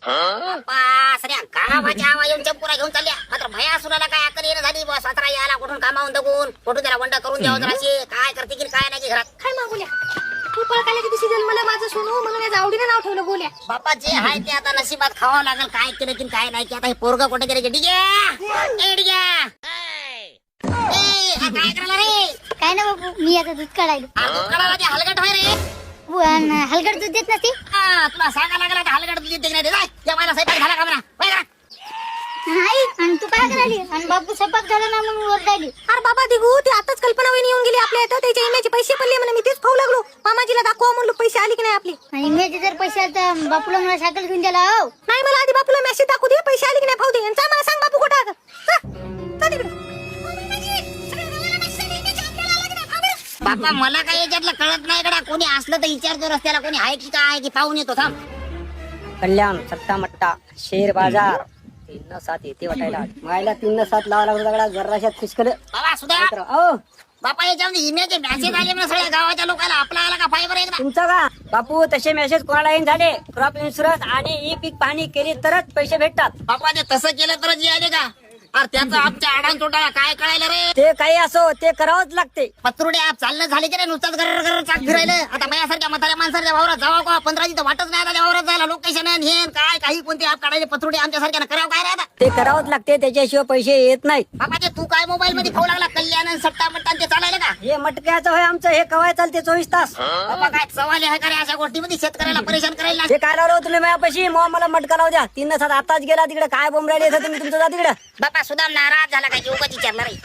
सगळ्या गावाच्या आवा येऊन चंपुरा घेऊन चालल्या. मात्र भया सुनाला काय अक्कल येणं झाली बुवा. सासरा यायला कुठून कामावून दगून कुठून त्याला वंड करून द्यावं जराशी. काय करते की काय नाही की घरात. काय मागूल्या तू पळकायला किती सीजन मला माझं सोनू म्हणून माझ्या आवडीने नाव ठेवलं गोल्या. बापा जे आहे ते आता नशिबात खावावं लागेल. काय केलं की काय नाही की आता हे पोरग कुठे गेले की काय करायला रे. काय ना बाबू मी आता दूध काढायलो. दूध काढायला ते हलगट होय रे. हलगड दूध देत नसते. तुला सांगा लागला तर हलगट दूध देते नाही. या महिना स्वयंपाक झाला का म्हणा. नाही आणि तू काय करायली आणि बापू स्वयंपाक झाला ना म्हणून ओरडायली. अरे बाबा दिगू ती आताच कल्पना वहिनी येऊन गेली आपल्या इथं. त्याच्या इमेचे पैसे पडले म्हणे. मी तेच खाऊ लागलो. मामाजीला दाखवा म्हणलो पैसे आले की नाही आपली. आणि इमेचे जर पैसे आले तर बापूला मला सायकल घेऊन द्याला. हो नाही मला आधी बापूला मेसेज दाखवू दे पैसे आले की नाही पाहू दे. आणि मला सांग बापू कुठं आता. बापा मला काही याच्यातलं कळत नाही कडा. कोणी असलं तर विचारतो रस्त्याला कोणी आहे की काय की पाहून येतो. थांब. कल्याण सट्टा मट्टा शेअर बाजार 3-7 येते वाटायला. मायला 3-7 लावा लागला दगडा जराशात फिसकल. बाबा सुद्धा बापा याच्यामध्ये इमेजचे मॅसेज आले ना सगळ्या गावाच्या लोकांना. आपला आला का फायबर एकदा. तुमचं का बापू तसे मेसेज कोणाला येईन झाले. क्रॉप इन्शुरन्स आणि ई पीक पाहणी केली तरच पैसे भेटतात. बापा ते तसं केलं तरच जे आले का. अरे त्याचा आमच्या आडान तोटाला काय कळायला रे. ते काही असो ते करावंच लागते. पत्रुडे आप चालणं झाले की नाही नुसताच घर चाक फिरायलं. आता माझ्यासारख्या म्हाताऱ्या माणसाच्या वावरात जावा का 15 तर वाटच नाही. आता वावरात जायला लोकेशन हे काय काही कोणते आप काढायचे पत्रुडे आमच्यासारख्या करावं काय रे आता. ते करावंच लागते त्याच्याशिवाय पैसे येत नाहीत. बापा ते तू काय मोबाईल मध्ये खाऊ लागला कल्याण सट्टा मट्टा ते चालायला का. हे मटक्याचं होय आमचं हे कवाय चालते 24 तास. बाबा काय सवाल आहे का रे अशा गोष्टीमध्ये शेतकऱ्याला परेशान करायला. ते काय लावलं तुम्ही माझ्यापाशी मग मला मटका लावू द्या. 3-7 आताच गेला तिकडे काय बोंबरायले तुम्ही तुमचं जा तिकडे. बापा सुद्धा नाराज झाला काय की उगाच विचारला रे.